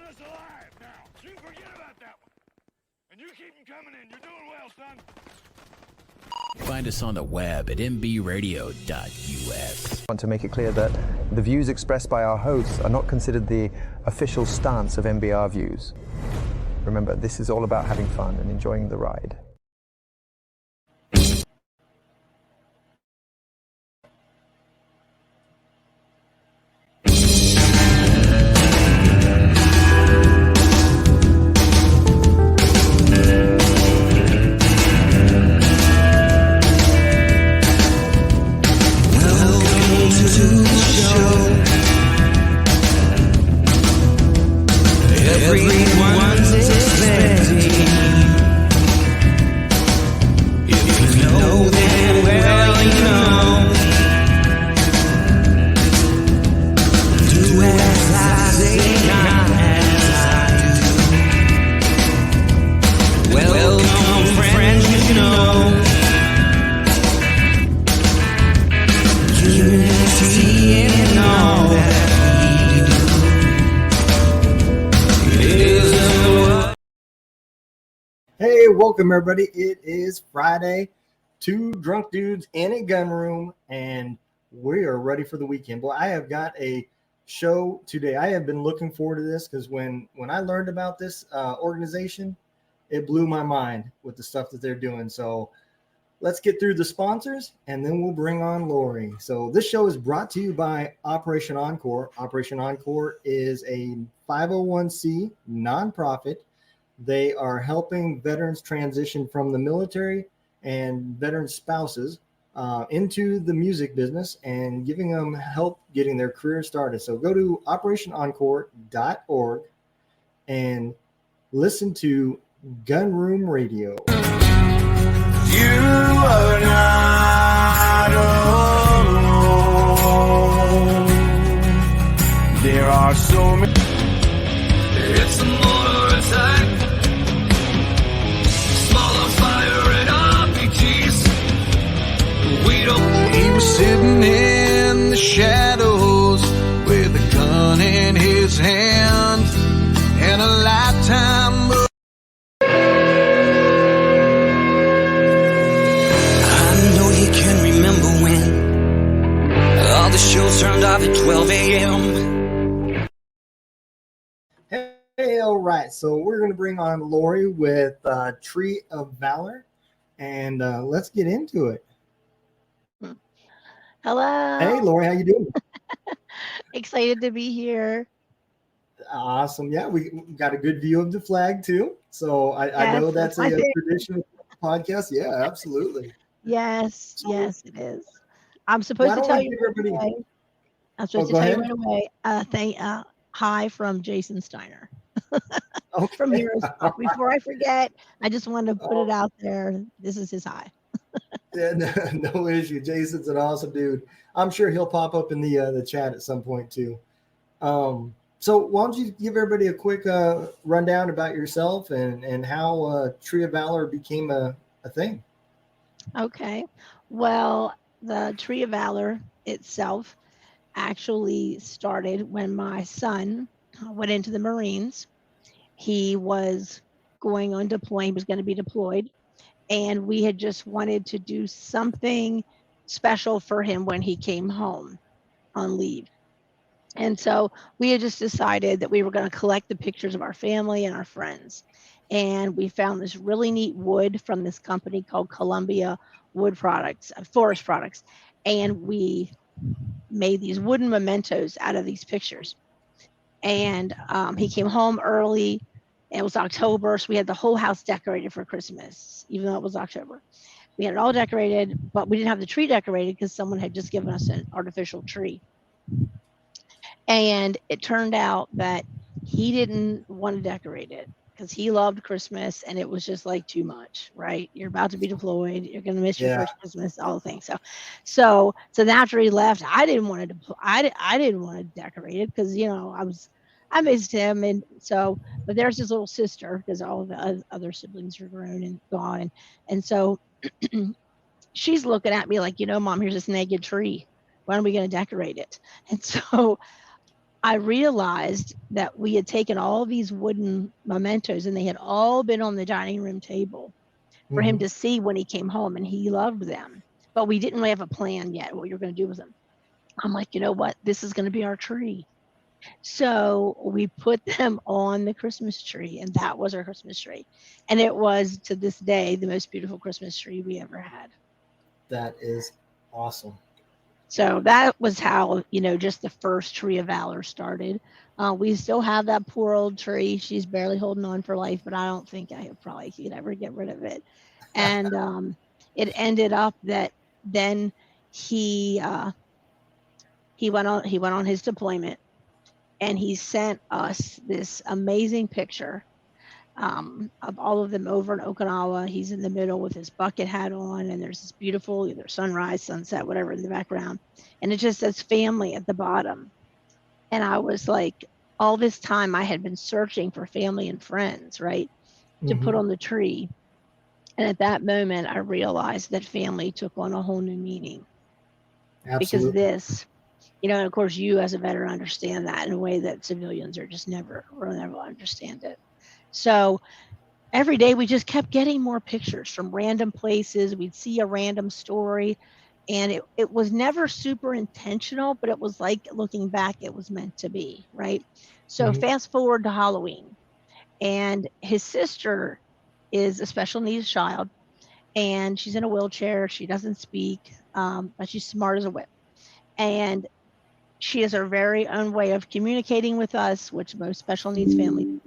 us alive now. You forget about that one. And you keep them coming in. You're doing well, son. Find us on the web at mbradio.us. I want to make it clear that the views expressed by our hosts are not considered the official stance of MBR Views. Remember, this is all about having fun and enjoying the ride. Everyone's expecting. If you know them well, you know. Do as I say, not as I do. Welcome, friends, you know. Unity in all that Hey, welcome everybody. It is Friday, two drunk dudes in a gun room, and we are ready for the weekend. Boy, I have got a show today. I have been looking forward to this because when I learned about this organization, it blew my mind with the stuff that they're doing. So let's get through the sponsors, and then we'll bring on Lori. So this show is brought to you by Operation Encore. Operation Encore is a 501c nonprofit. They are helping veterans transition from the military and veteran spouses into the music business and giving them help getting their career started. So go to operationencore.org and listen to Gun Room Radio. You are not alone. There are so many. It's a mortar attack. Smaller fire and RPGs. We don't. He was sitting in the shadows with a gun in his hand and a lifetime of. All the shows turned off at 12 a.m. Hey, all right. So we're going to bring on Lori with Tree of Valor, and let's get into it. Hello. Hey, Lori, how you doing? Excited to be here. Awesome. Yeah, we got a good view of the flag too. So I know that's a traditional podcast. Yeah, absolutely. Yes, yes, it is. I'm supposed to tell you right away. I'm supposed to tell you right away. Hi from Jason Steiner. Okay. From Heroes. Before I forget, I just wanted to put it out there. This is his hi. Yeah, no issue. Jason's an awesome dude. I'm sure he'll pop up in the chat at some point too. So why don't you give everybody a quick rundown about yourself and how Tree of Valor became a thing? Okay. Well, the Tree of Valor itself actually started when my son went into the Marines. He was going on deploying, he was going to be deployed, and we had just wanted to do something special for him when he came home on leave. And so we had just decided that we were going to collect the pictures of our family and our friends. And we found this really neat wood from this company called Columbia Wood Products, Forest Products. And we made these wooden mementos out of these pictures. And he came home early. It was October, so we had the whole house decorated for Christmas, even though it was October. We had it all decorated, but we didn't have the tree decorated because someone had just given us an artificial tree. And it turned out that he didn't want to decorate it because he loved Christmas, and it was just like too much, right? You're about to be deployed. You're going to miss your first Christmas, all the things. So after he left, I didn't want to decorate it because, you know, I missed him. And so, but there's his little sister because all the other siblings are grown and gone. And so she's looking at me like, you know, Mom, here's this naked tree. When are we going to decorate it? And so I realized that we had taken all these wooden mementos and they had all been on the dining room table for him Mhm. to see when he came home, and he loved them. But we didn't really have a plan yet what we were going to do with them. I'm like, you know what? This is going to be our tree. So we put them on the Christmas tree, and that was our Christmas tree. And it was, to this day, the most beautiful Christmas tree we ever had. That is awesome. So that was how, just the first Tree of Valor started. We still have that poor old tree. She's barely holding on for life, but I don't think I probably could ever get rid of it. And it ended up that then he he went on his deployment, and he sent us this amazing picture of all of them over in Okinawa. He's in the middle with his bucket hat on, and there's this beautiful either sunrise, sunset, whatever in the background. And it just says family at the bottom. And I was like, all this time I had been searching for family and friends, right, to put Mhm. on the tree. And at that moment, I realized that family took on a whole new meaning because Absolutely. this, and of course, you as a veteran understand that in a way that civilians are just never, will never understand it. So every day we just kept getting more pictures from random places. We'd see a random story, and it was never super intentional, but it was like, looking back, it was meant to be, right? So Mhm. fast forward to Halloween, and his sister is a special needs child, and she's in a wheelchair. She doesn't speak, but she's smart as a whip, and she has her very own way of communicating with us, which most special needs families.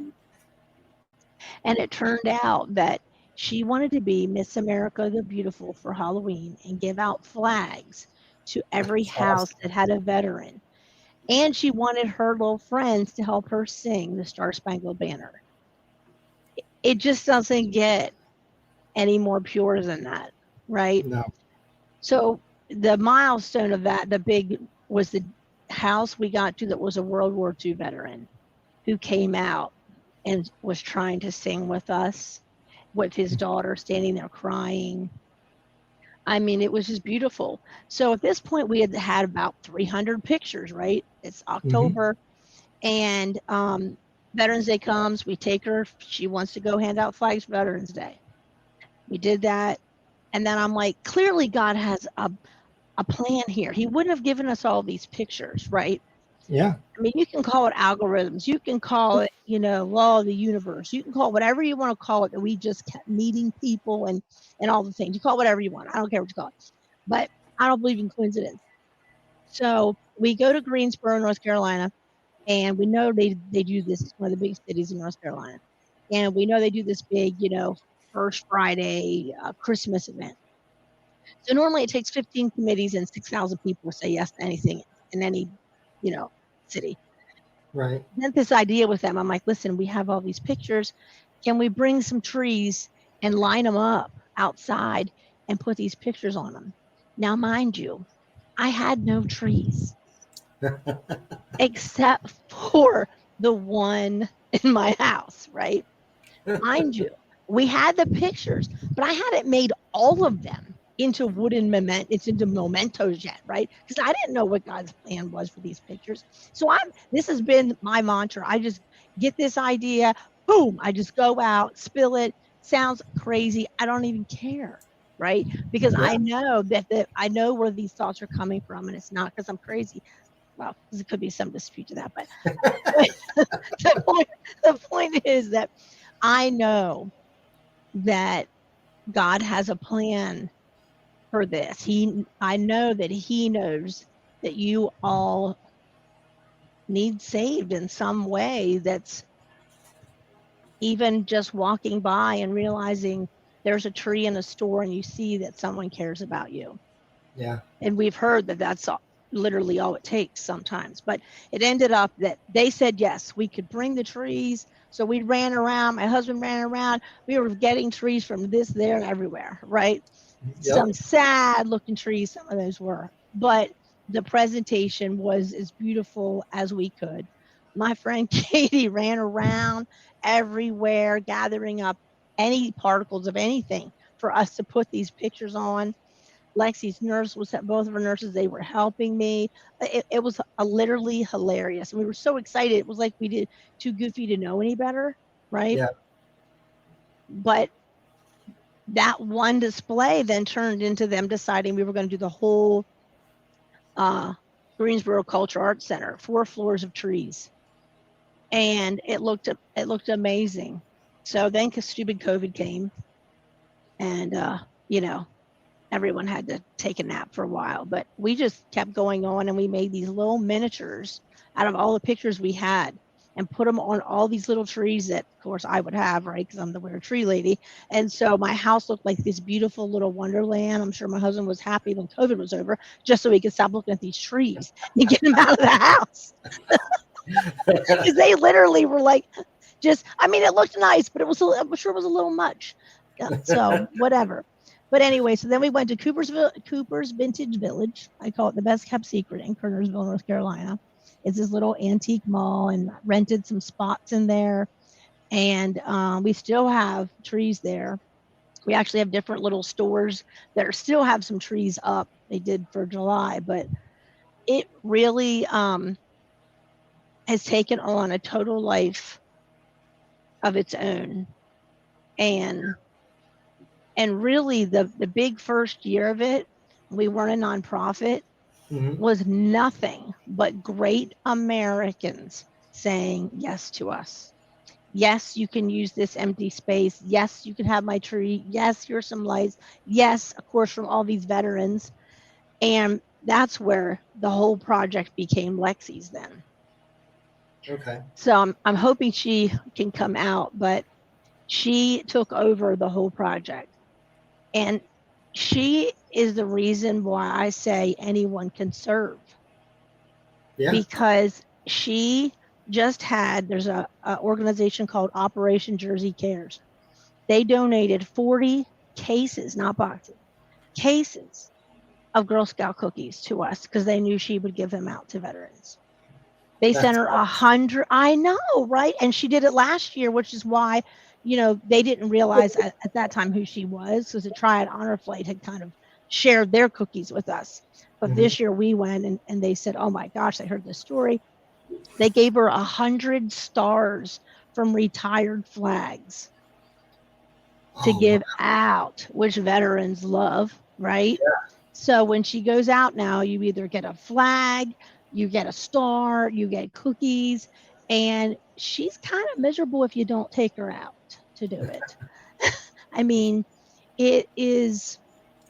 And it turned out that she wanted to be Miss America the Beautiful for Halloween and give out flags to every That's house awesome. that had a veteran. And she wanted her little friends to help her sing the Star Spangled Banner. It just doesn't get any more pure than that, right? No. So the milestone of that, the big, was the house we got to that was a World War II veteran who came out and was trying to sing with us, with his daughter standing there crying. I mean, it was just beautiful. So at this point, we had had about 300 pictures, right? It's Mhm. October, and Veterans Day comes. We take her. She wants to go hand out flags for Veterans Day. We did that. And then I'm like, clearly God has a plan here. He wouldn't have given us all these pictures, right? Yeah. I mean, you can call it algorithms. You can call it, law of the universe. You can call it whatever you want to call it. That we just kept meeting people and all the things. You call it whatever you want. I don't care what you call it. But I don't believe in coincidence. So we go to Greensboro, North Carolina, and we know they do this. It's one of the biggest cities in North Carolina, and we know they do this big, first Friday Christmas event. So normally it takes 15 committees and 6,000 people to say yes to anything in any, city. Right. Then this idea with them. I'm like, listen, we have all these pictures. Can we bring some trees and line them up outside and put these pictures on them? Now, mind you, I had no trees except for the one in my house, right? Mind you, we had the pictures, but I hadn't made all of them into into mementos yet, right? Because I didn't know what God's plan was for these pictures. So this has been my mantra. I just get this idea, boom, I just go out, spill it. Sounds crazy. I don't even care, right? Because Yeah. I know I know where these thoughts are coming from, and it's not because I'm crazy. Well, because it could be some dispute to that, but the point, the point is that I know that God has a plan for this. I know that He knows that you all need saved in some way. That's even just walking by and realizing there's a tree in a store and you see that someone cares about you. Yeah. And we've heard that that's literally all it takes sometimes. But it ended up that they said yes, we could bring the trees. So we ran around. My husband ran around. We were getting trees from this, there, and everywhere, right? Yep. Some sad looking trees, some of those were. But the presentation was as beautiful as we could. My friend Katie ran around everywhere, gathering up any particles of anything for us to put these pictures on. Lexi's nurse was both of our nurses. They were helping me. It was literally hilarious. And we were so excited. It was like we did too goofy to know any better, right? Yeah. But that one display then turned into them deciding we were going to do the whole Greensboro Culture Arts Center, 4 floors of trees, and it looked amazing. So then, stupid COVID came, and everyone had to take a nap for a while. But we just kept going on, and we made these little miniatures out of all the pictures we had, and put them on all these little trees that, of course, I would have, right? Because I'm the weird tree lady. And so my house looked like this beautiful little wonderland. I'm sure my husband was happy when COVID was over, just so he could stop looking at these trees and get them out of the house. Because they literally were like, it looked nice, but I'm sure it was a little much. So whatever. But anyway, so then we went to Cooper's Vintage Village. I call it the best kept secret in Kernersville, North Carolina. It's this little antique mall, and rented some spots in there. And we still have trees there. We actually have different little stores that still have some trees up. They did for July, but it really has taken on a total life of its own. And really the big first year of it, we weren't a nonprofit, was nothing but great Americans saying yes to us. Yes, you can use this empty space. Yes, you can have my tree. Yes, here's some lights. Yes, of course, from all these veterans. And that's where the whole project became Lexi's then. Okay. So I'm hoping she can come out, but she took over the whole project. And she is the reason why I say anyone can serve. Yeah. Because she just there's a organization called Operation Jersey Cares. They donated 40 cases, not boxes, cases of Girl Scout cookies to us because they knew she would give them out to veterans. They sent her 100. I know, right? And she did it last year, which is why, they didn't realize at that time who she was, because the Triad Honor Flight had kind of shared their cookies with us. But this year we went and they said, oh my gosh, they heard this story. They gave her 100 stars from retired flags to give out, which veterans love, right? Yeah. So when she goes out now, you either get a flag, you get a star, you get cookies, and she's kind of miserable if you don't take her out to do it. I mean, it is.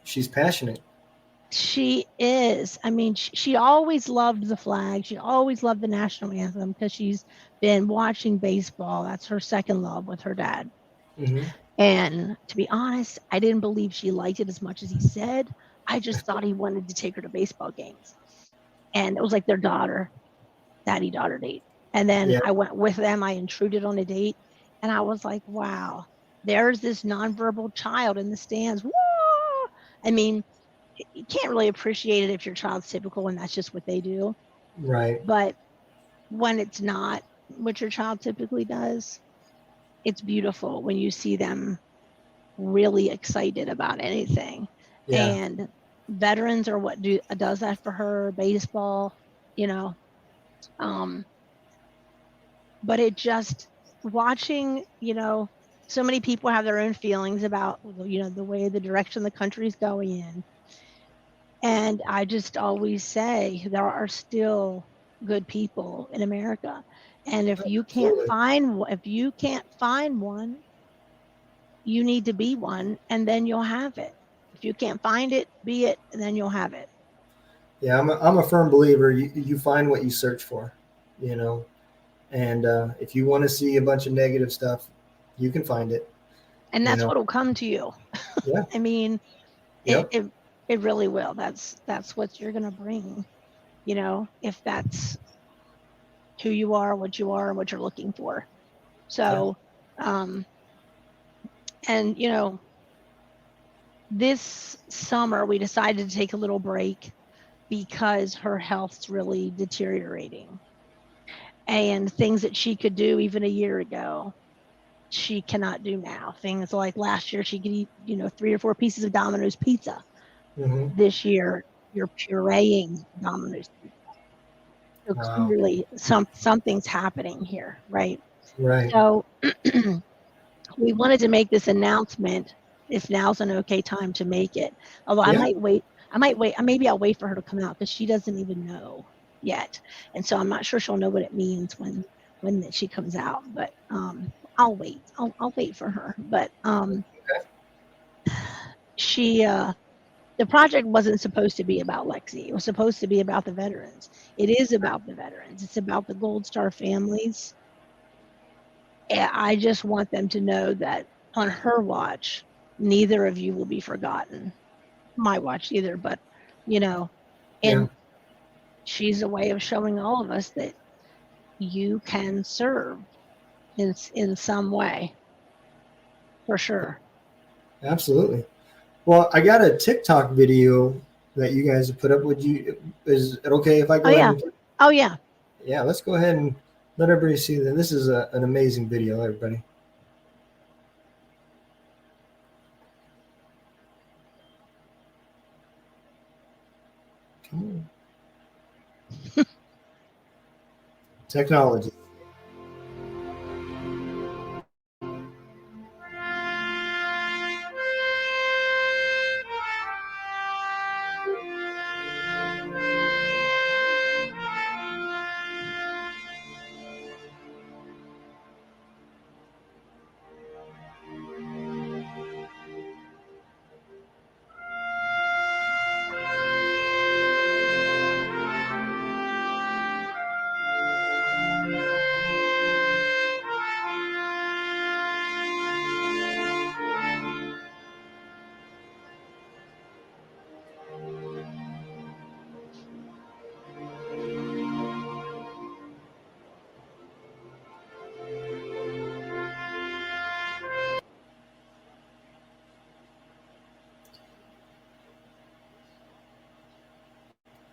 She's passionate. She is. I mean, she always loved the flag. She always loved the national anthem because she's been watching baseball. That's her second love with her dad. Mm-hmm. And to be honest, I didn't believe she liked it as much as he said. I just thought he wanted to take her to baseball games. And it was like their daddy-daughter date. And then I went with them. I intruded on a date. And I was like, wow, there's this nonverbal child in the stands. Whoa! I mean, you can't really appreciate it if your child's typical and that's just what they do. Right. But when it's not what your child typically does, it's beautiful when you see them really excited about anything. Yeah. And veterans are what does that for her, baseball, but it just watching, so many people have their own feelings about, the way the direction the country is going in. And I just always say there are still good people in America. And if you can't find one, you need to be one, and then you'll have it. If you can't find it, be it, and then you'll have it. Yeah, I'm a firm believer. You find what you search for, and if you want to see a bunch of negative stuff, you can find it. And that's what will come to you. Yeah. I mean, it really will. That's what you're going to bring, if that's who you are, what you are, and what you're looking for. So, and, this summer we decided to take a little break because her health's really deteriorating. And things that she could do even a year ago, she cannot do now. Things like last year she could eat, 3 or 4 pieces of Domino's pizza. This year, you're pureeing Domino's pizza. So Wow. clearly, something's happening here, right? Right. So we wanted to make this announcement. If now's an okay time to make it, although I Yeah. might wait. I might wait. Maybe I'll wait for her to come out because she doesn't even know yet, and so I'm not sure she'll know what it means when she comes out. But I'll wait. I'll wait for her. But she the project wasn't supposed to be about Lexi. It was supposed to be about the veterans. It is about the veterans. It's about the Gold Star families. And I just want them to know that on her watch, neither of you will be forgotten. My watch either, but you know, Yeah. and she's a way of showing all of us that you can serve in some way, for sure. Absolutely. Well, I got a TikTok video that you guys have put up. Is it okay if I Oh go ahead yeah, and, oh yeah. yeah, let's go ahead and let everybody see that. This is an amazing video, everybody. Come on. Technology.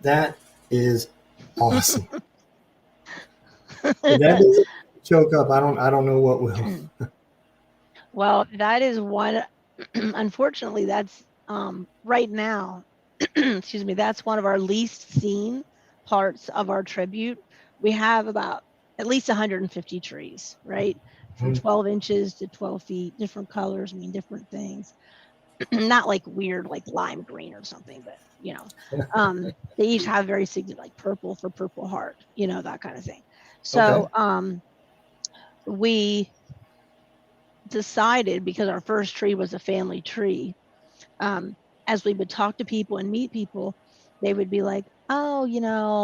That is awesome. If that doesn't choke up, I don't know what will. Well, that is one. Unfortunately, that's right now. Excuse me. That's one of our least seen parts of our tribute. We have about at least 150 trees, right? From 12 inches to 12 feet, different colors mean different things. Not like weird, like lime green or something, but they each have very significant, like purple for Purple Heart, that kind of thing. Okay. So we decided, because our first tree was a family tree, as we would talk to people and meet people, they would be like, oh,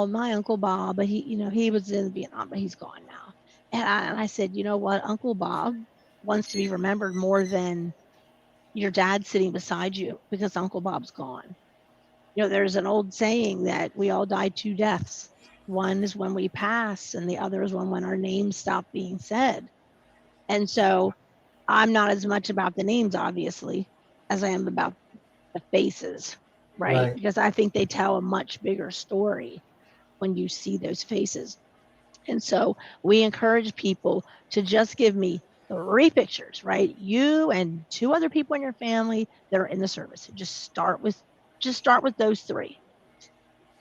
my Uncle Bob, but he was in Vietnam, but he's gone now. And I said, you know what, Uncle Bob wants to be remembered more than your dad sitting beside you, because Uncle Bob's gone. There's an old saying that we all die two deaths. One is when we pass, and the other is when our names stop being said. And so I'm not as much about the names, obviously, as I am about the faces, right? Because I think they tell a much bigger story when you see those faces. And so we encourage people to just give me 3 pictures, right? You and 2 other people in your family that are in the service. Just start with those 3.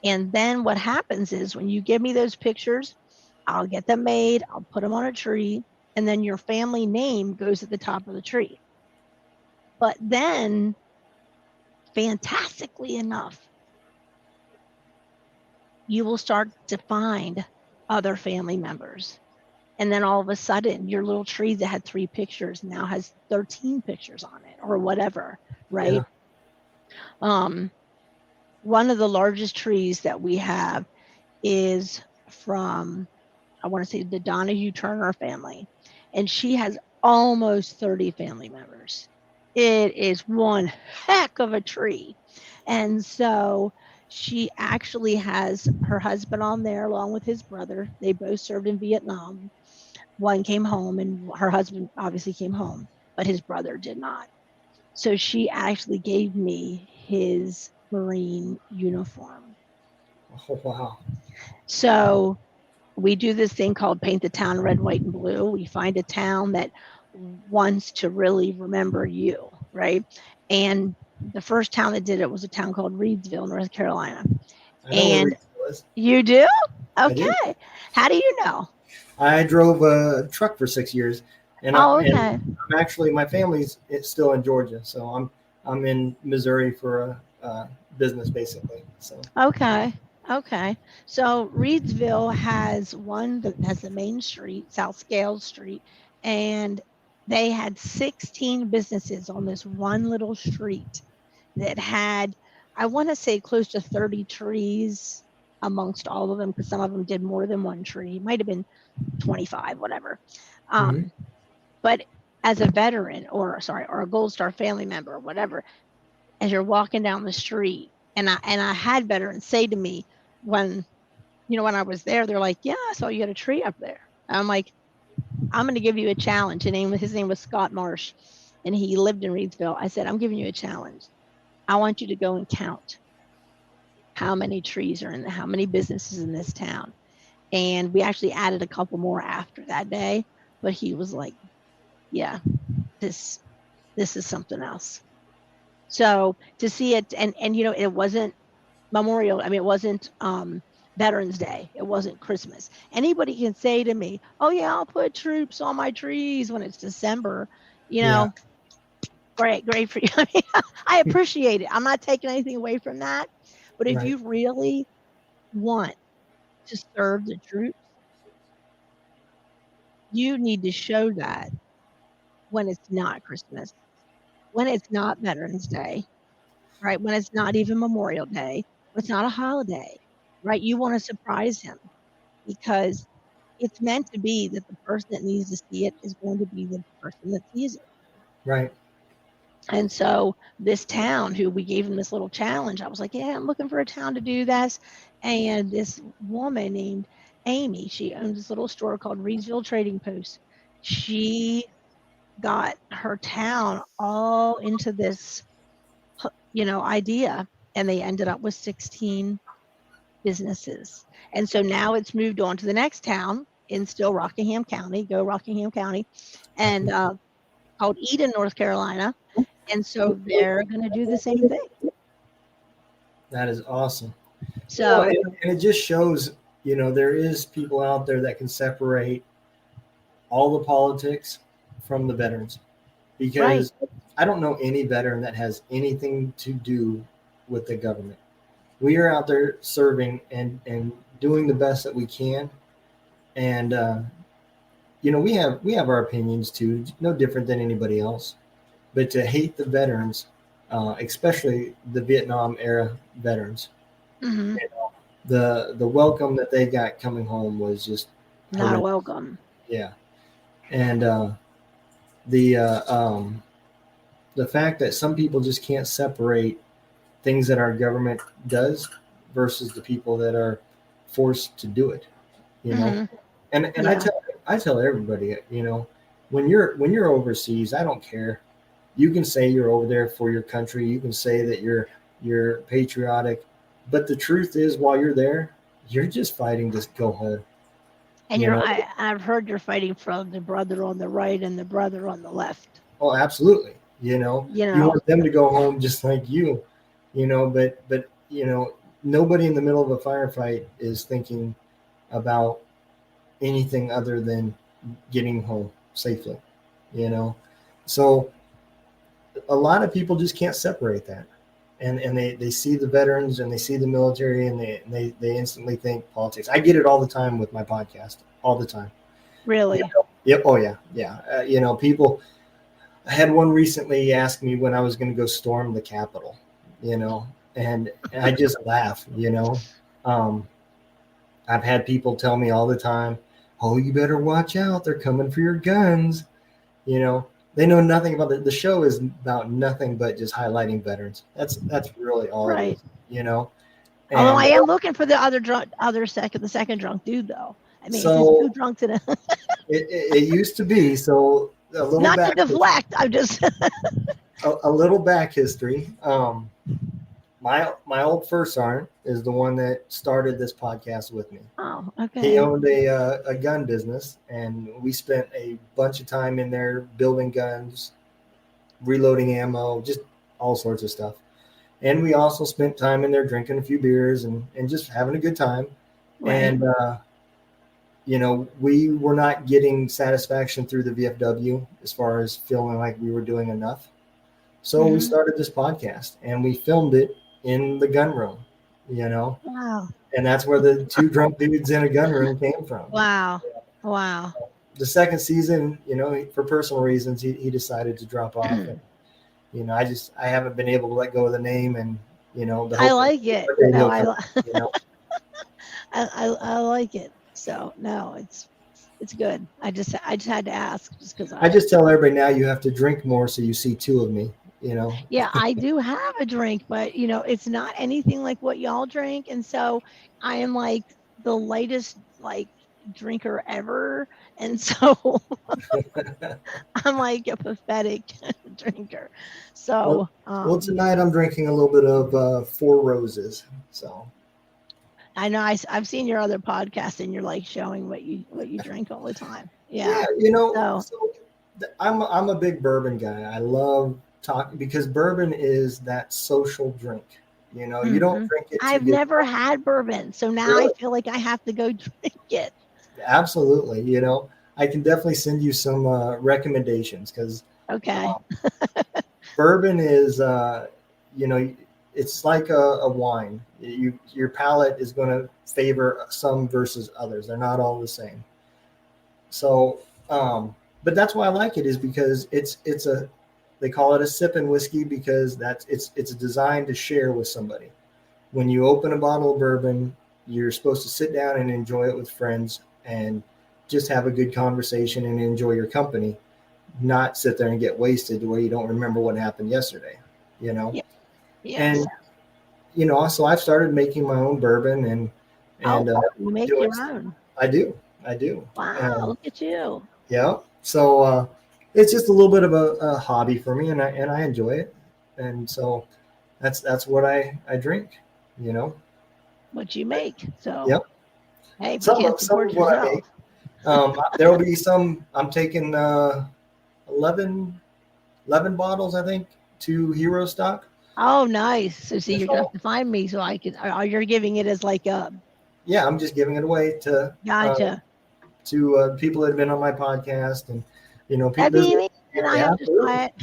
And then what happens is, when you give me those pictures, I'll get them made, I'll put them on a tree, and then your family name goes at the top of the tree. But then, fantastically enough, you will start to find other family members. And then all of a sudden, your little tree that had 3 pictures now has 13 pictures on it, or whatever, right? Yeah. One of the largest trees that we have is from, I want to say, the Donahue Turner family. And she has almost 30 family members. It is one heck of a tree. And so she actually has her husband on there along with his brother. They both served in Vietnam. One came home, and her husband obviously came home, but his brother did not. So she actually gave me his Marine uniform. Oh, wow. So we do this thing called Paint the Town Red, White, and Blue. We find a town that wants to really remember you, right? And The first town that did it was a town called Reedsville, North Carolina. I know where And Reedsville is. you do? I do. Okay. How do you know? I drove a truck for 6 years, and Oh, and okay. I'm actually, my family's still in Georgia, so I'm in Missouri for a business basically. So Okay. Okay. So Reedsville has one that has the main street, South Scales Street, and they had 16 businesses on this one little street that had, I want to say, close to 30 trees amongst all of them, because some of them did more than one tree. It might have been 25, whatever. Mhm. But as a veteran, or sorry, or a Gold Star family member, or whatever, as you're walking down the street, and I had veterans say to me when, when I was there, they're like, "Yeah, I saw you had a tree up there." I'm like, "I'm going to give you a challenge." His name was Scott Marsh, and he lived in Reedsville. I said, "I'm giving you a challenge. I want you to go and count how many trees are how many businesses in this town." And we actually added a couple more after that day, but he was like, "Yeah, this is something else." So to see it, and it wasn't Memorial. I mean, it wasn't Veterans Day. It wasn't Christmas. Anybody can say to me, "Oh yeah, I'll put troops on my trees when it's December." You Yeah. know, great for you. I mean, I appreciate it. I'm not taking anything away from that. But if Right. you really want to serve the troops, you need to show that when it's not Christmas, when it's not Veterans Day, right? When it's not even Memorial Day, when it's not a holiday, right? You want to surprise him, because it's meant to be that the person that needs to see it is going to be the person that sees it. Right. And so this town, who we gave him this little challenge, I was like, "Yeah, I'm looking for a town to do this." And this woman named Amy, she owns this little store called Reedsville Trading Post. She got her town all into this, idea, and they ended up with 16 businesses. And so now it's moved on to the next town in still Rockingham County, go Rockingham County, and called Eden, North Carolina. And so they're going to do the same thing. That is awesome. So, And it just shows, there is people out there that can separate all the politics from the veterans, because I don't know any veteran that has anything to do with the government. We are out there serving and doing the best that we can. And, we have our opinions too, no different than anybody else. But to hate the veterans, especially the Vietnam era veterans, mhm, the welcome that they got coming home was just not horrendous. welcome. Yeah. And the the fact that some people just can't separate things that our government does versus the people that are forced to do it, Mhm, and yeah. I tell everybody, when you're overseas, I don't care. You can say you're over there for your country, you can say that you're patriotic, but the truth is, while you're there, you're just fighting to go home. And you know I've heard you're fighting for the brother on the right and the brother on the left. Oh, absolutely. You You know, want them to go home just like you, but nobody in the middle of a firefight is thinking about anything other than getting home safely, you know. So a lot of people just can't separate that. And they see the veterans and they see the military, and they instantly think politics. I get it all the time with my podcast, all the time. really. Yep. Oh yeah. Yeah. People, I had one recently ask me when I was going to go storm the Capitol, and I just laugh, Um, I've had people tell me all the time, "Oh, you better watch out. They're coming for your guns." They know nothing about the show is about nothing but just highlighting veterans. That's really all it Right. is, you know. Although I And am looking for the the second drunk dude, though. I mean, if there's so two drunks in it, it used to be. So a little not to back deflect, I'm just, a little back history. My old first sergeant is the one that started this podcast with me. oh, He okay. owned a gun business, and we spent a bunch of time in there building guns, reloading ammo, just all sorts of stuff. And we also spent time in there drinking a few beers and just having a good time. Right. And, we were not getting satisfaction through the VFW as far as feeling like we were doing enough. So we started this podcast and we filmed it in the gun room, Wow. and that's where the two drunk dudes in a gun room came from. Wow. Wow. The second season, for personal reasons, he decided to drop off. And, I haven't been able to let go of the name, and, I like it. No, I like it. So no, it's good. I just had to ask just because I just tell everybody now you have to drink more so you see two of me. Yeah, I do have a drink, but it's not anything like what y'all drink, and so I am like the lightest drinker ever, and so I'm like a pathetic drinker. So well, tonight I'm drinking a little bit of Four Roses. So I know I've seen your other podcast, and you're like showing what you drink all the time. Yeah, So I'm a big bourbon guy. I love talking because bourbon is that social drink. You don't drink it. I've never had bourbon, so now Really? I feel like I have to go drink it. Absolutely. I can definitely send you some recommendations because Okay. bourbon is, it's like a wine. Your palate is going to favor some versus others. They're not all the same. So, but that's why I like it is because they call it a sipping whiskey because it's designed to share with somebody. When you open a bottle of bourbon, you're supposed to sit down and enjoy it with friends and just have a good conversation and enjoy your company, not sit there and get wasted to where you don't remember what happened yesterday, Yeah. And, so I've started making my own bourbon and you make your own. I do. Wow, look at you. Yeah. So it's just a little bit of a hobby for me and I enjoy it. And so that's what I drink, What you make. So Yep. hey, Some you support of what I yourself. make. There will be some. I'm taking 11 bottles, I think, to Hero stock. Oh, nice. So see, you're gonna have to find me so I can. Or you're giving it as like a. Yeah, I'm just giving it away to Gotcha. People that have been on my podcast and Maybe I have to try it.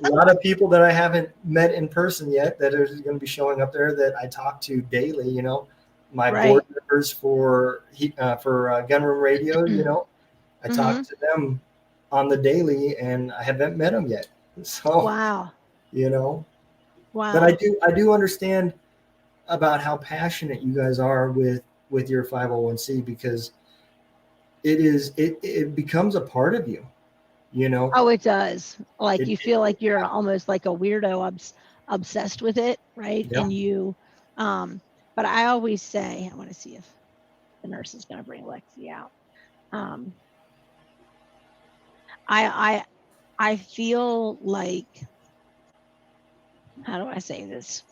a lot of people that I haven't met in person yet that are going to be showing up there that I talk to daily. My board members for Gunroom Radio. I talk to them on the daily, and I haven't met them yet. So wow. Wow. But I do understand about how passionate you guys are with your 501c because it becomes a part of you. Oh, it does. Like you feel like you're almost like a weirdo obsessed with it, right? Yeah. And you, but I always say, I want to see if the nurse is going to bring Lexi out. I feel like, how do I say this?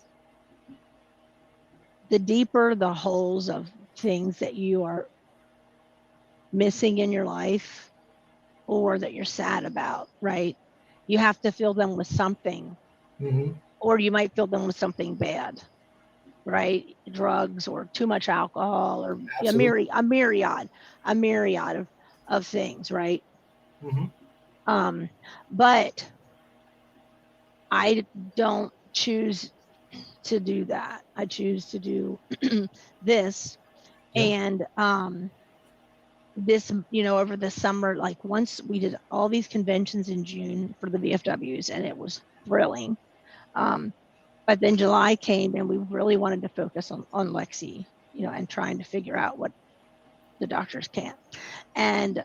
The deeper the holes of things that you are missing in your life or that you're sad about, right? You have to fill them with something, or you might fill them with something bad, right? Drugs or too much alcohol or a myriad of things, right? But I don't choose to do that. I choose to do this. And this, over the summer, like once we did all these conventions in June for the VFWs, and it was thrilling. But then July came and we really wanted to focus on Lexi, and trying to figure out what the doctors can't. And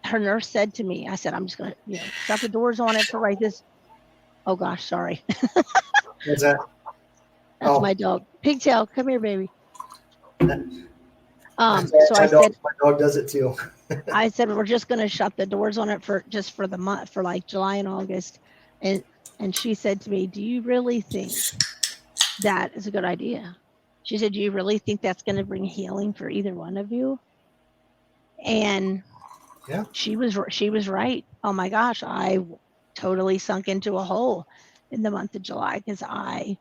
her nurse said to me, I said, I'm just going to, shut the doors on it for right this. Oh gosh, sorry. What's that? That's my dog. Pigtail, come here, baby. So my dog does it too. I said, we're just going to shut the doors on it for the month, for like July and August. And she said to me, do you really think that is a good idea? She said, do you really think that's going to bring healing for either one of you? And she was right. Oh my gosh, I totally sunk into a hole in the month of July because I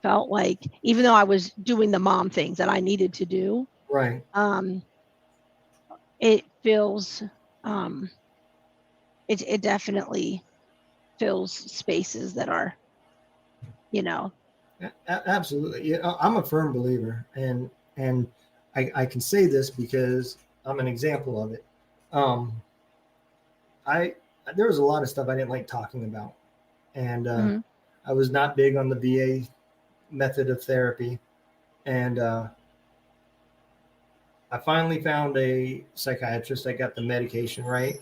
felt like, even though I was doing the mom things that I needed to do, Right. it feels, it definitely fills spaces that are, you know, Absolutely. Yeah, I'm a firm believer, and I can say this because I'm an example of it. Um, I there was a lot of stuff I didn't like talking about, and mhm, I was not big on the VA method of therapy, and I finally found a psychiatrist. I got the medication right,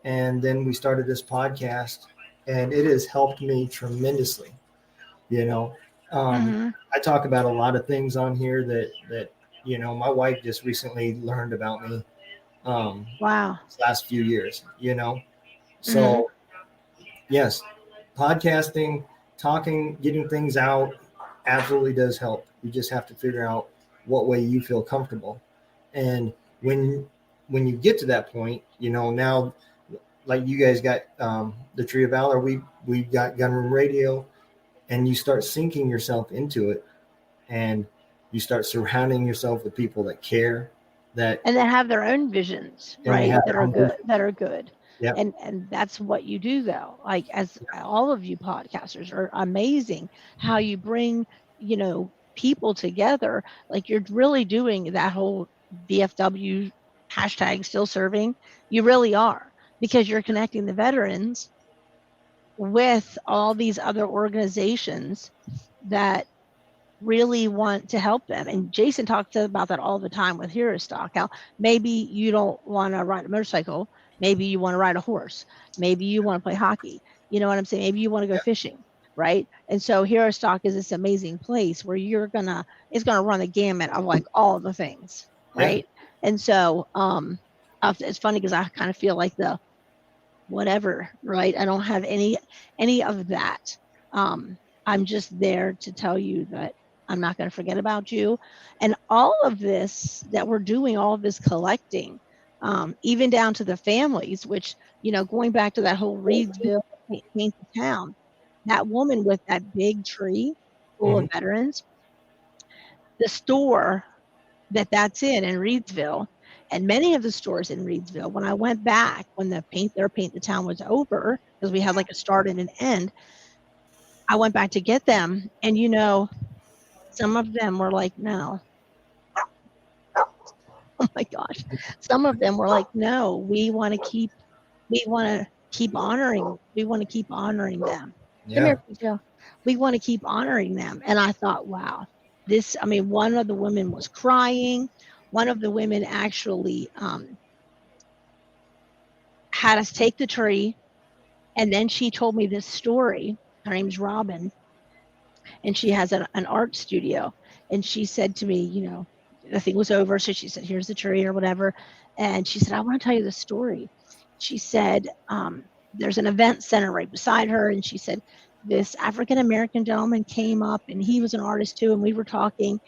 and then we started this podcast, and it has helped me tremendously. You know, mhm. I talk about a lot of things on here that my wife just recently learned about me Wow. these last few years. Mhm. So yes, podcasting, talking, getting things out absolutely does help. You just have to figure out what way you feel comfortable. And when when you get to that point, now like you guys got the Tree of Valor, we got Gunroom Radio, and you start sinking yourself into it, and you start surrounding yourself with people that care, that And that have their own visions, and they right? have That their are own good, vision. that are good. Yep. And that's what you do though. Like, as all of you podcasters are amazing, how you bring, people together. Like, you're really doing that whole VFW hashtag still serving. You really are, because you're connecting the veterans with all these other organizations that really want to help them. And Jason talks about that all the time with Hero Stock. How maybe you don't want to ride a motorcycle, maybe you want to ride a horse, maybe you want to play hockey. You know what I'm saying? Maybe you want to go fishing, right? And so Hero Stock is this amazing place where it's gonna run the gamut of like all the things, Yeah. right? And so it's funny because I kind of feel like the whatever, right? I don't have any of that. I'm just there to tell you that I'm not going to forget about you. And all of this that we're doing, all of this collecting, even down to the families, which, going back to that whole Reedsville paint the town, that woman with that big tree full Mhm. of veterans, the store that's in Reedsville, and many of the stores in Reedsville, when I went back, when their paint the town was over, because we had like a start and an end, I went back to get them, and some of them were like, no. Oh my gosh. Some of them were like, no, we want to keep honoring them. Come Yeah. here, Joe. We want to keep honoring them. And I thought, wow, one of the women was crying. One of the women actually had us take the tree. And then she told me this story. Her name's Robin, and she has an art studio. And she said to me, the thing was over. So she said, here's the tree or whatever. And she said, I want to tell you the story. She said, there's an event center right beside her. And she said, this African American gentleman came up, and he was an artist too. And we were talking.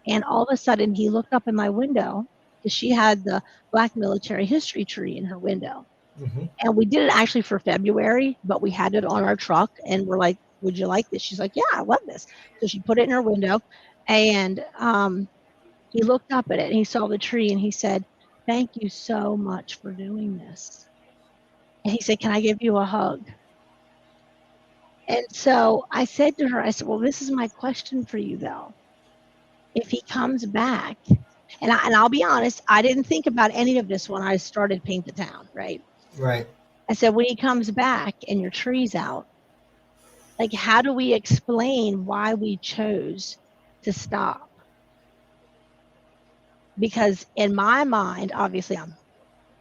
And all of a sudden, he looked up in my window because she had the Black military history tree in her window. Hmm. And we did it actually for February, but we had it on our truck, and we're like, would you like this? She's like, yeah, I love this. So she put it in her window, and he looked up at it and he saw the tree, and he said, thank you so much for doing this. And he said, can I give you a hug? And so I said to her, I said, well, this is my question for you though. If he comes back, and I'll be honest, I didn't think about any of this when I started Paint the Town, right? Right. I said, when he comes back and your tree's out, like, how do we explain why we chose to stop? Because in my mind, obviously I'm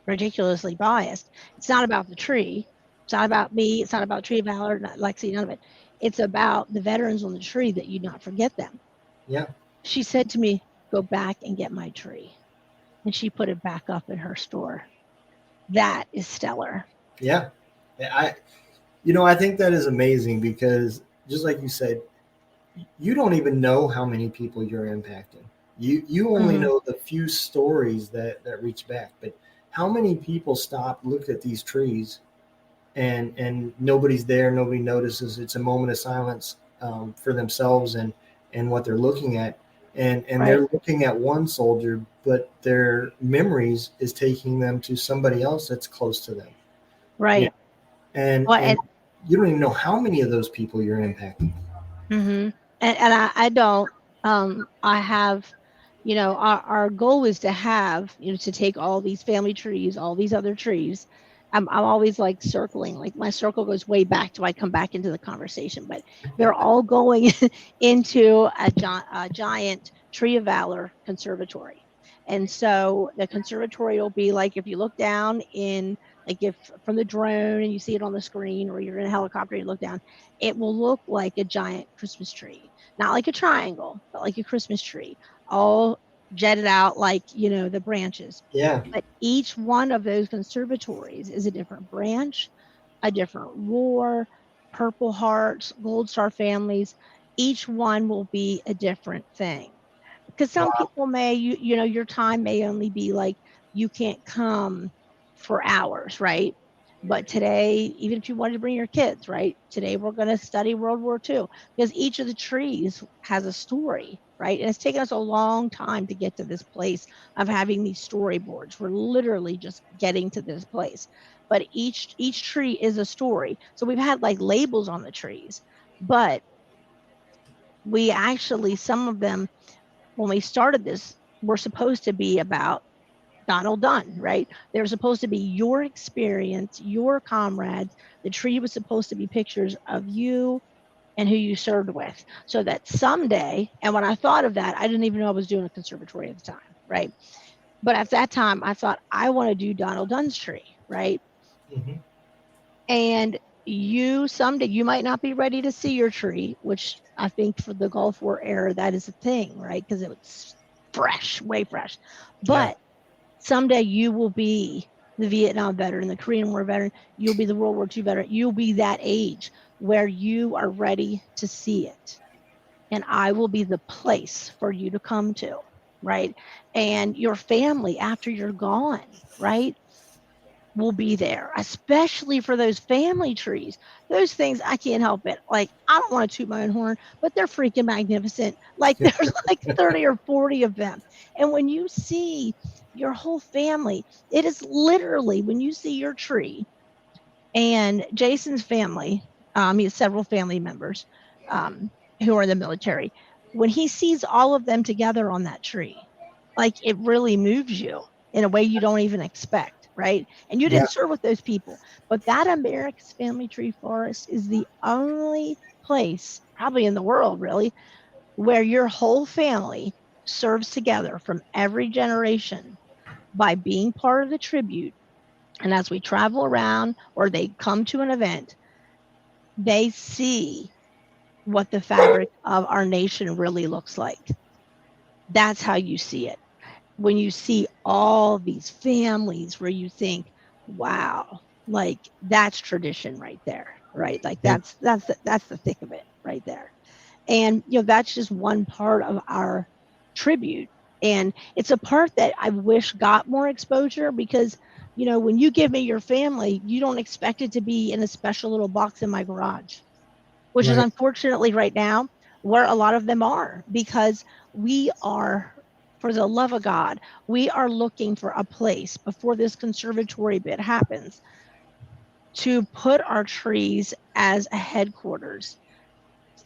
ridiculously biased. It's not about the tree. It's not about me. It's not about Tree of Valor, not Lexi, none of it. It's about the veterans on the tree, that you not forget them. Yeah. She said to me, go back and get my tree. And she put it back up in her store. That is stellar. Yeah. I think that is amazing because just like you said, you don't even know how many people you're impacting. You only Mhm. know the few stories that reach back, but how many people stopped, looked at these trees, and nobody's there, nobody notices. It's a moment of silence for themselves and what they're looking at, and Right. they're looking at one soldier, but their memories is taking them to somebody else that's close to them. Yeah, Right. Well, and you don't even know how many of those people you're impacting. mm-hmm. And I don't. I have, our goal is to have, to take all these family trees, all these other trees. I'm always like circling, like my circle goes way back till I come back into the conversation, but they're all going into a giant Tree of Valor conservatory. And so the conservatory will be like, if you look down in, like if from the drone and you see it on the screen, or you're in a helicopter, you look down, it will look like a giant Christmas tree, not like a triangle, but like a Christmas tree, all jetted out like, the branches. Yeah, But each one of those conservatories is a different branch, a different roar, Purple Hearts, Gold Star families. Each one will be a different thing. Because some people may, your time may only be like, you can't come for hours, right? But today, even if you wanted to bring your kids, right? Today we're going to study World War II, because each of the trees has a story, right? And it's taken us a long time to get to this place of having these storyboards. We're literally just getting to this place. But each tree is a story. So we've had like labels on the trees, but we actually, some of them, when we started this, were supposed to be about Donald Dunn, right? They were supposed to be your experience, your comrades. The tree was supposed to be pictures of you and who you served with, so that someday, and when I thought of that, I didn't even know I was doing a conservatory at the time, right? But at that time, I thought, I want to do Donald Dunn's tree, right? hmm And you someday, you might not be ready to see your tree, which I think for the Gulf War era, that is a thing, right? Because it was fresh, way fresh. yeah, But someday you will be the Vietnam veteran, the Korean War veteran, you'll be the World War II veteran, you'll be that age where you are ready to see it. And I will be the place for you to come to, right? And your family after you're gone, right, will be there, especially for those family trees. Those things, I can't help it. Like, I don't want to toot my own horn, but they're freaking magnificent. Like, there's like 30 or 40 of them. And when you see your whole family, it is literally when you see your tree and Jason's family, he has several family members who are in the military. When he sees all of them together on that tree, like it really moves you in a way you don't even expect, right? And you yeah, didn't serve with those people, but that America's Family Tree Forest is the only place, probably in the world, really, where your whole family serves together from every generation by being part of the tribute. And as we travel around or they come to an event, they see what the fabric of our nation really looks like. That's how you see it. When you see all these families where you think, wow, like that's tradition right there, right? Like yeah, that's the thick of it right there. And that's just one part of our tribute. And it's a part that I wish got more exposure, because when you give me your family, you don't expect it to be in a special little box in my garage, which is right. unfortunately right now where a lot of them are, because we are, for the love of God, we are looking for a place before this conservatory bit happens to put our trees as a headquarters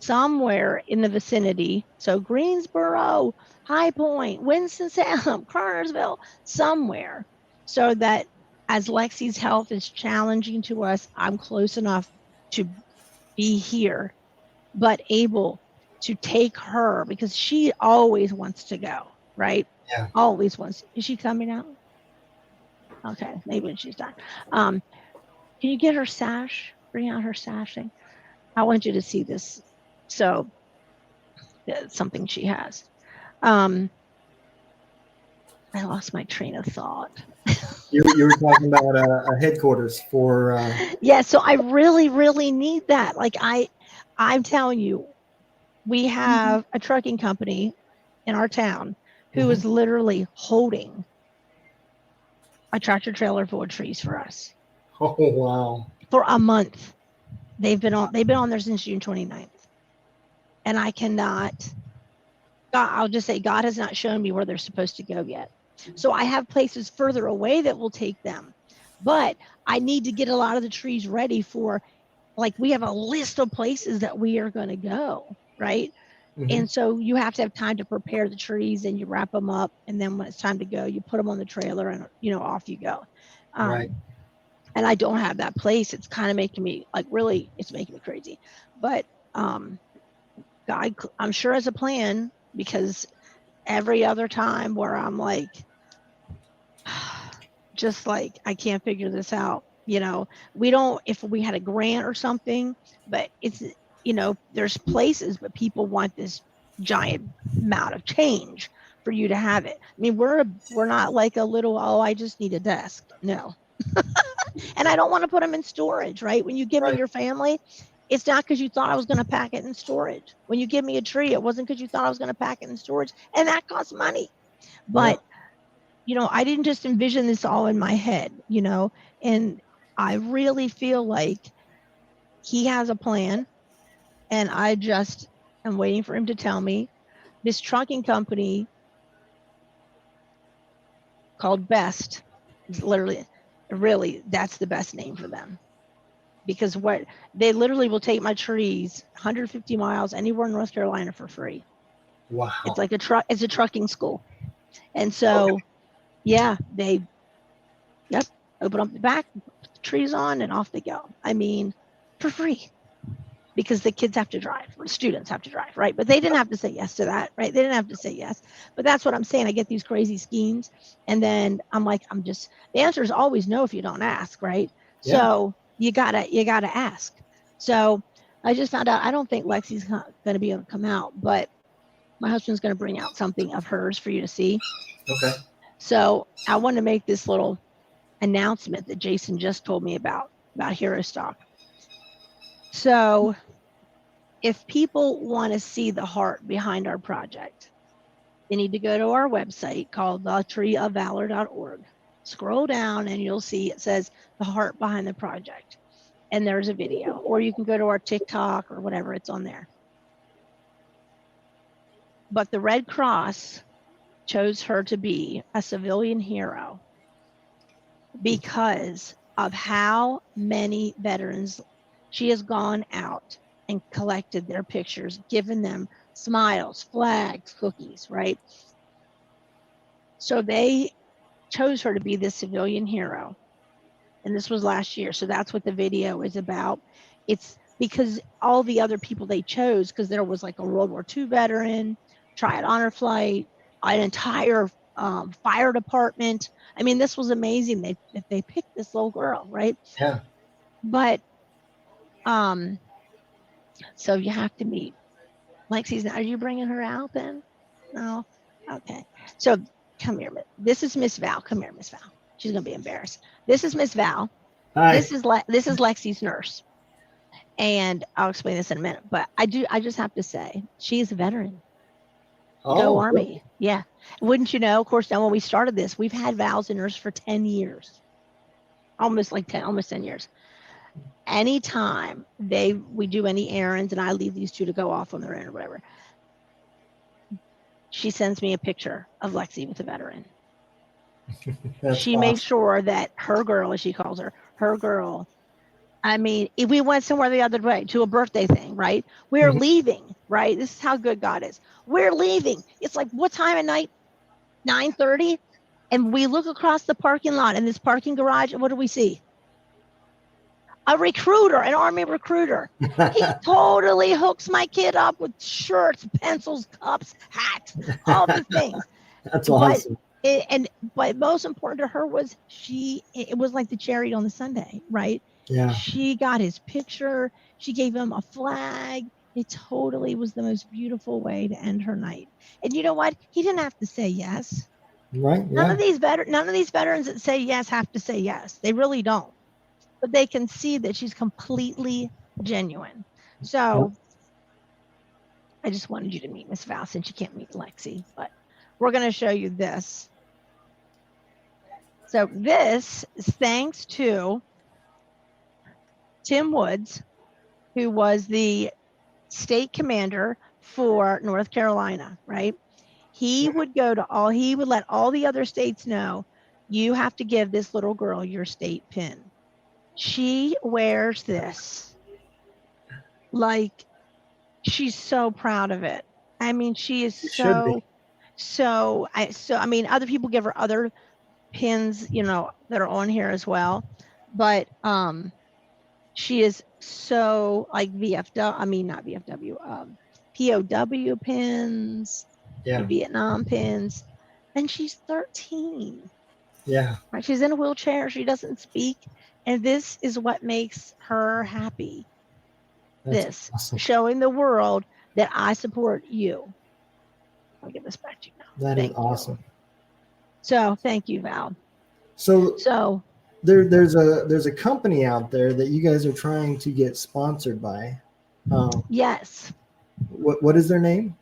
somewhere in the vicinity. So Greensboro, High Point, Winston-Salem, Cartersville, somewhere, so that as Lexi's health is challenging to us, I'm close enough to be here, but able to take her, because she always wants to go, right? Yeah. Always wants. Is she coming out? Okay, maybe when she's done. Can you get her sash? Bring out her sashing. I want you to see this. So it's something she has. I lost my train of thought. You were talking about a headquarters for. Yeah, so I really, really need that. Like I'm telling you, we have a trucking company in our town who Mhm. is literally holding a tractor trailer full of trees for us. Oh wow! for a month. They've been on there since June 29th. And I cannot, I'll just say God has not shown me where they're supposed to go yet. So I have places further away that will take them. But I need to get a lot of the trees ready for, like, we have a list of places that we are going to go, right? And so you have to have time to prepare the trees, and you wrap them up. And then when it's time to go, you put them on the trailer and, off you go. Right. And I don't have that place. It's kind of making me, like, really, it's making me crazy. But God, I'm sure has a plan, because every other time where I'm like, just like, I can't figure this out. We don't, if we had a grant or something, but it's, there's places, but people want this giant amount of change for you to have it. I mean, we're not like a little, I just need a desk. No. And I don't want to put them in storage, right? When you give me your family, it's not because you thought I was going to pack it in storage. When you give me a tree, it wasn't because you thought I was going to pack it in storage, and that costs money. But I didn't just envision this all in my head, and I really feel like he has a plan, and I just am waiting for him to tell me. This trucking company called Best is literally, really, that's the best name for them, because what they literally will take my trees 150 miles anywhere in North Carolina for free. Wow. It's like it's a trucking school. And so, they open up the back, put the trees on, and off they go. I mean, for free, because the kids have to drive, or the students have to drive, right? But they didn't have to say yes to that, right? They didn't have to say yes. But that's what I'm saying. I get these crazy schemes, and then I'm like, the answer is always no if you don't ask, right? Yeah. So you gotta ask. So I just found out, I don't think Lexi's going to be able to come out, but my husband's going to bring out something of hers for you to see. Okay. So I want to make this little announcement that Jason just told me about Hero Stock. So if people want to see the heart behind our project, they need to go to our website called treeofvalor.org. Scroll down and you'll see it says the heart behind the project. And there's a video. Or you can go to our TikTok or whatever, it's on there. But the Red Cross chose her to be a civilian hero because of how many veterans she has gone out and collected their pictures, given them smiles, flags, cookies, right? So they chose her to be this civilian hero. And this was last year. So that's what the video is about. It's because all the other people they chose, because there was like a World War II veteran, Triad Honor Flight, an entire fire department. I mean, this was amazing. They picked this little girl, right? Yeah. But so you have to meet Lexi's. Are you bringing her out then? No. Okay. So come here. This is Miss Val. Come here, Miss Val. She's gonna be embarrassed. This is Miss Val. Hi. This is Lexi's nurse, and I'll explain this in a minute. But I just have to say, she's a veteran. Go Army. Really? Yeah. Wouldn't you know? Of course, now when we started this, we've had Val's a nurse for 10 years. Almost 10 years. Anytime we do any errands and I leave these two to go off on their errand or whatever, she sends me a picture of Lexi with a veteran. She makes sure that her girl, as she calls her girl. I mean, if we went somewhere the other way to a birthday thing, right? We're leaving, right? This is how good God is. We're leaving. It's like, what time of night? 9:30. And we look across the parking lot in this parking garage, and what do we see? A recruiter, an Army recruiter. He totally hooks my kid up with shirts, pencils, cups, hats, all the things. That's awesome. But most important to her was it was like the cherry on the sundae, right? Yeah. She got his picture. She gave him a flag. It totally was the most beautiful way to end her night. And you know what? He didn't have to say yes. Right. Yeah. None of these veterans that say yes have to say yes. They really don't. But they can see that she's completely genuine. So I just wanted you to meet Miss Val since you can't meet Lexi. But we're going to show you this. So this is thanks to Tim Woods, who was the state commander for North Carolina, right? He would let all the other states know, you have to give this little girl your state pin. She wears this like she's so proud of it. I mean, she is It should be. I mean, other people give her other pins, that are on here as well, but she is so like VFW, I mean not VFW, POW pins, Yeah. Vietnam pins, and she's 13. Yeah. Right? She's in a wheelchair. She doesn't speak, and this is what makes her happy. That's This awesome. showing the world that I support you. I'll give this back to you now. That is Thank you. awesome. So thank you, Val. So there's a company out there that you guys are trying to get sponsored by. Yes. What is their name?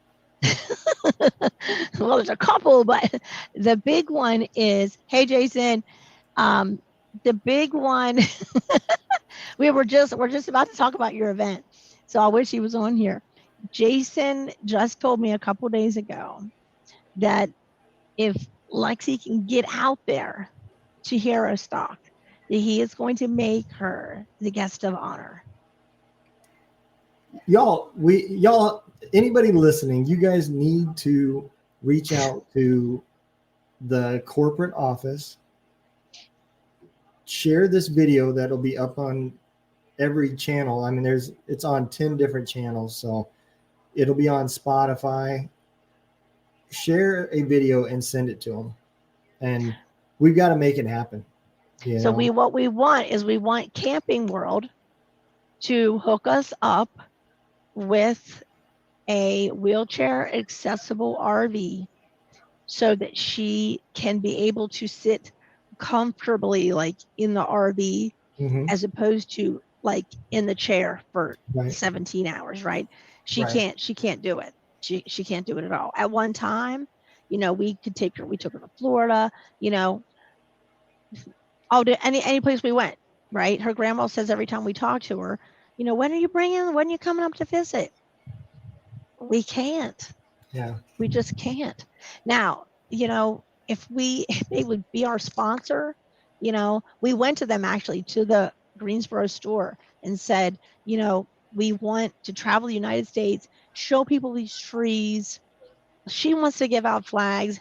Well, there's a couple, but the big one is, hey Jason, the big one we're just about to talk about your event, so I wish he was on here. Jason just told me a couple days ago that if Lexi can get out there to Hero Stock, that he is going to make her the guest of honor. Y'all, anybody listening, you guys need to reach out to the corporate office, share this video that'll be up on every channel. I mean, it's on 10 different channels, so it'll be on Spotify. Share a video and send it to them, and we've got to make it happen. So what we want Camping World to hook us up with a wheelchair accessible RV so that she can be able to sit comfortably like in the RV as opposed to like in the chair for 17 hours, right? She can't do it. She can't do it at all. At one time, we took her to Florida, to any place we went, right? Her grandma says every time we talk to her, when are you coming up to visit? We can't. Yeah. We just can't. Now, if they would be our sponsor, we went to them actually to the Greensboro store and said, we want to travel the United States, show people these trees. She wants to give out flags.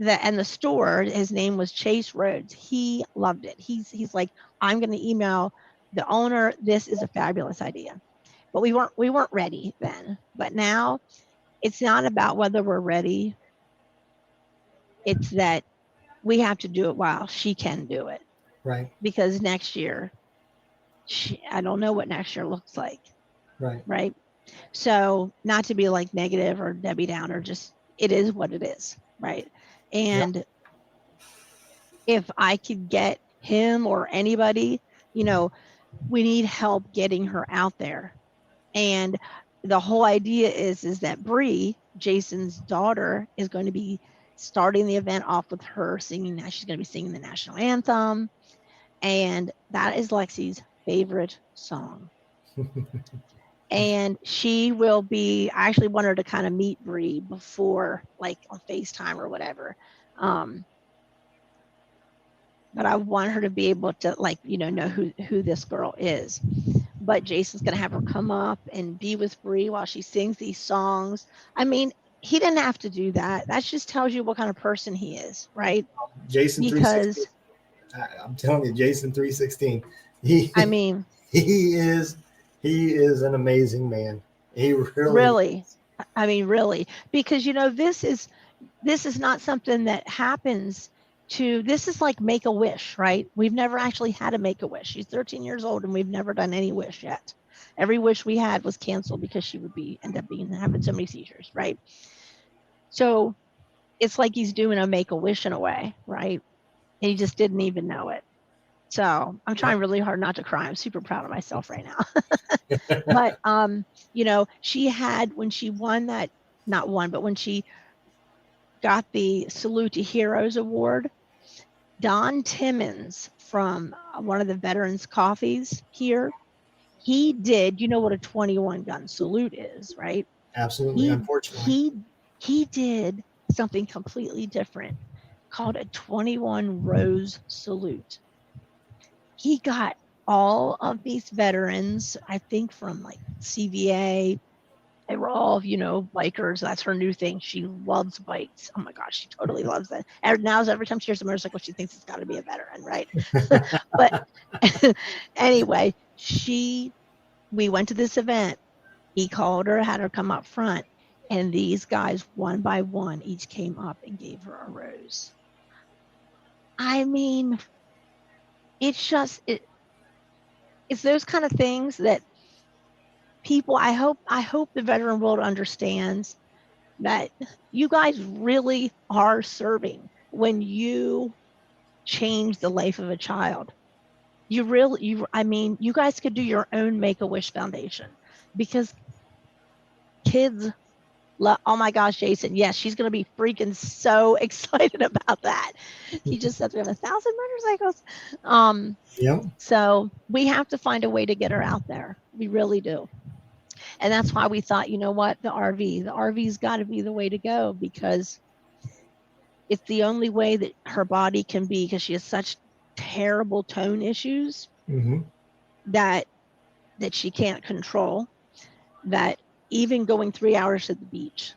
And the store, his name was Chase Rhodes. He loved it. He's like, I'm going to email the owner. This is a fabulous idea. But we weren't ready then. But now it's not about whether we're ready. It's that we have to do it while she can do it. Right. Because next year, I don't know what next year looks like. Right. Right. So not to be like negative or Debbie Downer, just it is what it is. Right. And if I could get him or anybody, we need help getting her out there. And the whole idea is that Bree, Jason's daughter, is going to be starting the event off with her singing. She's going to be singing the national anthem. And that is Lexi's favorite song. And she will be, I actually want her to kind of meet Bree before, like on FaceTime or whatever. But I want her to be able to know who this girl is. But Jason's going to have her come up and be with Bree while she sings these songs. I mean, he didn't have to do that. That just tells you what kind of person he is, right? Jason 316. I'm telling you, Jason 316. He is an amazing man. He really is. I mean, really, because this is not something that happens to. This is like make a wish, right? We've never actually had a make a wish. She's 13 years old, and we've never done any wish yet. Every wish we had was canceled because she would end up having so many seizures, right? So it's like he's doing a make a wish in a way, right? And he just didn't even know it. So I'm trying really hard not to cry. I'm super proud of myself right now. But, she had, when she won that, not won, but when she got the Salute to Heroes Award, Don Timmons from one of the Veterans Coffees here, he did, you know what a 21 gun salute is, right? Absolutely. Unfortunately. He did something completely different called a 21 rose salute. He got all of these veterans, I think from like CVA. They were all, bikers. That's her new thing. She loves bikes. Oh my gosh, she totally loves that. And now, every time she hears a motorcycle, she thinks it's got to be a veteran, right? But anyway, we went to this event. He called her, had her come up front, and these guys, one by one, each came up and gave her a rose. I mean, it's just it's those kind of things that people. I hope the veteran world understands that you guys really are serving when you change the life of a child. You guys could do your own Make-A-Wish Foundation, because kids oh my gosh, Jason, yes, she's going to be freaking so excited about that. He just said we have 1,000 motorcycles. Yep. So we have to find a way to get her out there. We really do. And that's why we thought, you know what, the RV's got to be the way to go, because it's the only way that her body can be, because she has such terrible tone issues that she can't control, that even going 3 hours to the beach.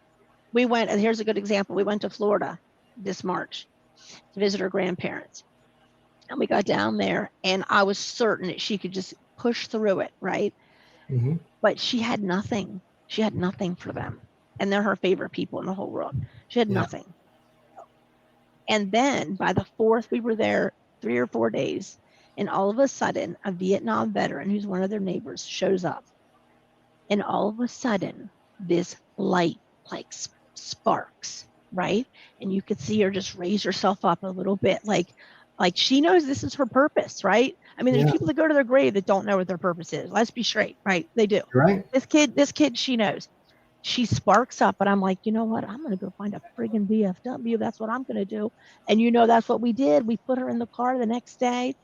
We went, and here's a good example. We went to Florida this March to visit her grandparents. And we got down there, and I was certain that she could just push through it, right? But she had nothing. She had nothing for them. And they're her favorite people in the whole world. She had nothing. And then by the 4th, we were there 3 or 4 days, and all of a sudden, a Vietnam veteran who's one of their neighbors shows up. And all of a sudden, this light like sparks, right? And you could see her just raise herself up a little bit, like she knows this is her purpose, right? I mean, there's people that go to their grave that don't know what their purpose is. Let's be straight, right? They do. Right. This kid, she knows. She sparks up, and I'm like, you know what? I'm going to go find a friggin' VFW. That's what I'm going to do. And that's what we did. We put her in the car the next day.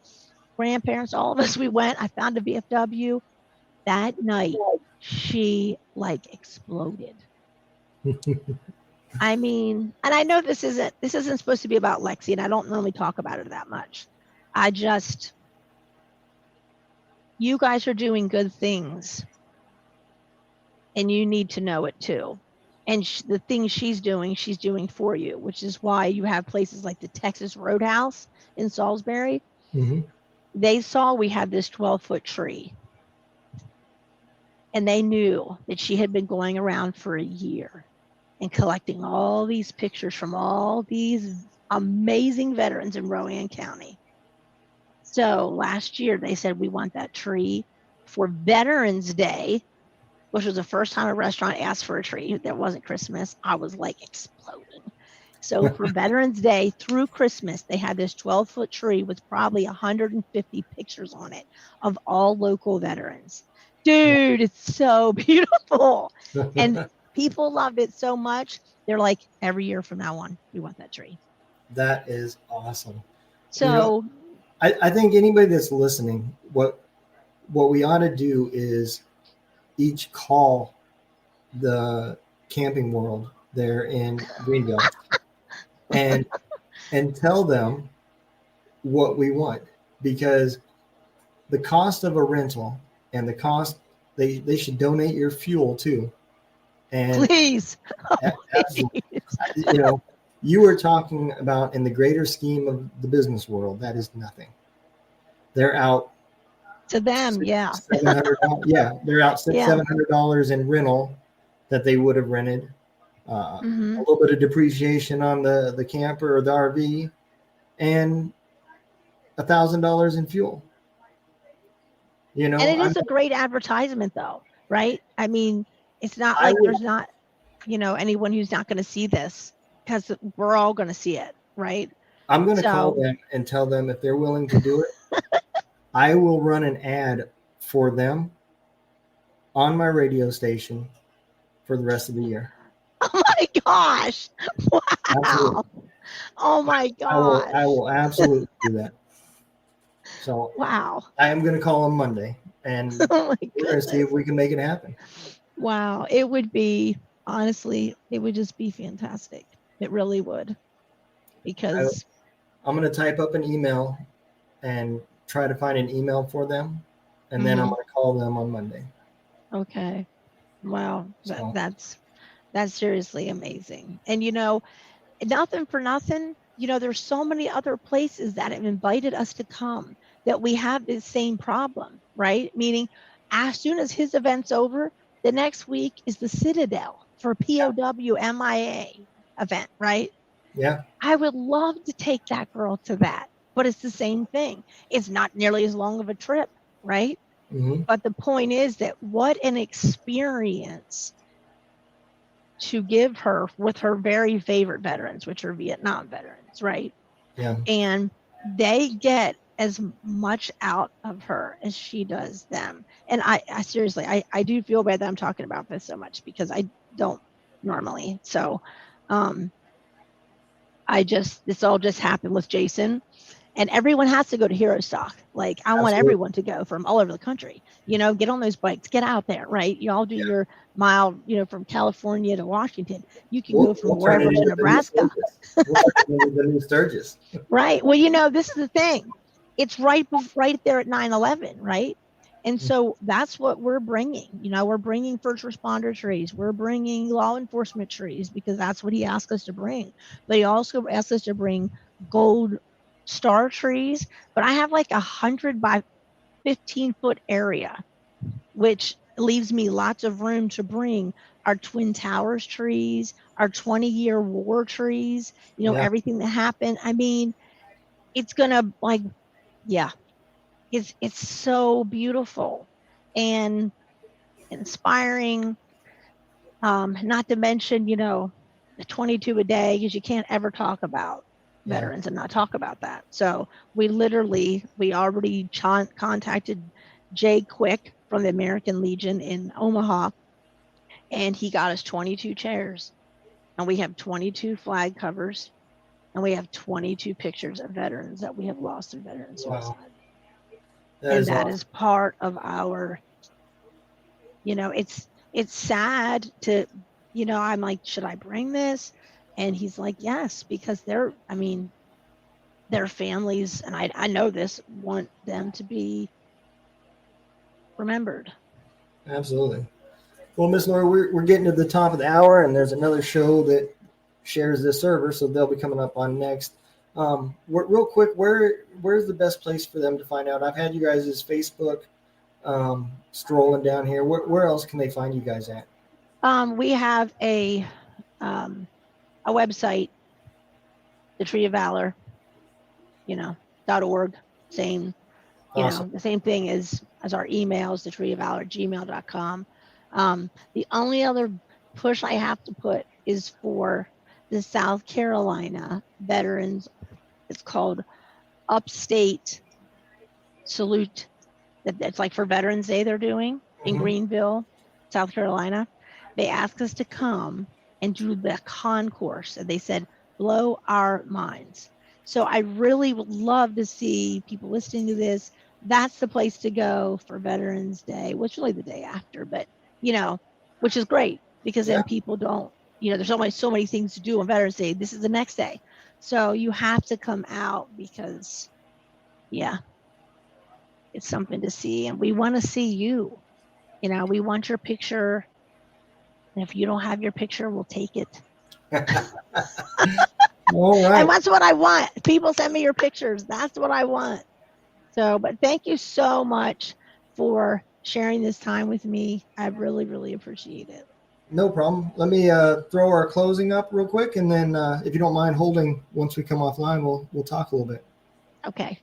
Grandparents, all of us, we went. I found a VFW. That night, she like exploded. I mean, and I know this isn't supposed to be about Lexi, and I don't normally talk about her that much. You guys are doing good things, and you need to know it too. And the things she's doing for you, which is why you have places like the Texas Roadhouse in Salisbury. They saw we had this 12-foot tree. And they knew that she had been going around for a year and collecting all these pictures from all these amazing veterans in Rowan County. So last year, they said, we want that tree for Veterans Day, which was the first time a restaurant asked for a tree. That wasn't Christmas. I was like exploding. So for Veterans Day through Christmas, they had this 12-foot tree with probably 150 pictures on it of all local veterans. Dude, it's so beautiful. And people loved it so much. They're like, every year from now on, we want that tree. That is awesome. So I think anybody that's listening, what we ought to do is each call the Camping World there in Greenville and tell them what we want, because the cost of a rental and the cost, they should donate your fuel too. And please. You were talking about, in the greater scheme of the business world, that is nothing. They're out to them, yeah. $700, they're out $700 in rental that they would have rented. A little bit of depreciation on the camper or the RV, and $1,000 in fuel. And it is a great advertisement, though, right? I mean, it's not like there's not, anyone who's not going to see this, because we're all going to see it, right? I'm going to call them and tell them if they're willing to do it, I will run an ad for them on my radio station for the rest of the year. Oh my gosh! Wow! Absolutely. Oh my gosh! I will absolutely do that. So wow! I am going to call them Monday and Oh my we're going to see if goodness. we can make it happen. Wow. It would be, honestly, it would just be fantastic. It really would. Because, I'm going to type up an email and try to find an email for them, and then I'm Mhm. going to call them on Monday. Okay. Wow. So That's seriously amazing. And nothing for nothing, there's so many other places that have invited us to come that we have this same problem, right? Meaning, as soon as his event's over, the next week is the Citadel for POW MIA event, right? yeah, I would love to take that girl to that, but it's the same thing. It's not nearly as long of a trip, right? hmm But the point is that what an experience to give her with her very favorite veterans, which are Vietnam veterans, right? yeah, And they get as much out of her as she does them. And I seriously, I do feel bad that I'm talking about this so much because I don't normally. So um, this all just happened with Jason. And everyone has to go to Hero Stock. Like, I want absolutely. everyone to go from all over the country. Get on those bikes, get out there, right? You all do your mile, from California to Washington. You can go from We'll turn it wherever to into the new Nebraska, Sturgis. We'll turn it into the new Sturgis. right? Well, this is the thing. It's right there at 9/11, right? And so that's what we're bringing. We're bringing first responder trees. We're bringing law enforcement trees because that's what he asked us to bring. But he also asked us to bring gold star trees. But I have like 100 by 15-foot area, which leaves me lots of room to bring our Twin Towers trees, our 20-year war trees, Yeah, everything that happened. I mean, it's gonna yeah, it's so beautiful and inspiring. Not to mention, the 22 a day, because you can't ever talk about yeah. veterans and not talk about that. So we already contacted Jay Quick from the American Legion in Omaha, and he got us 22 chairs, and we have 22 flag covers, and we have 22 pictures of veterans that we have lost in veteran Wow, suicide. that And is that awesome. is part of our, it's sad to, I'm like, should I bring this? And he's like, yes, because their families, and I know this, want them to be remembered. Absolutely. Well, Miss Laura, we're getting to the top of the hour, and there's another show that shares this server, so they'll be coming up on next. Real quick, where's the best place for them to find out? I've had you guys' Facebook strolling down here. Where else can they find you guys at? We have a website, the Tree of Valor, .org. Same, Awesome. the same thing as our emails, the Tree of Valor, gmail.com. The only other push I have to put is for the South Carolina veterans. It's called Upstate Salute. That's like for Veterans Day they're doing in Greenville, South Carolina. They asked us to come and do the concourse, and they said, blow our minds. So I really would love to see people listening to this. That's the place to go for Veterans Day, which is really the day after, but which is great because Yeah. then people don't, there's so many things to do on Veterans Day. This is the next day. So you have to come out because, yeah, it's something to see. And we want to see you. We want your picture. And if you don't have your picture, we'll take it. All right. And that's what I want. People send me your pictures. That's what I want. So, but thank you so much for sharing this time with me. I really, really appreciate it. No problem. Let me throw our closing up real quick, and then if you don't mind holding once we come offline, we'll talk a little bit. Okay.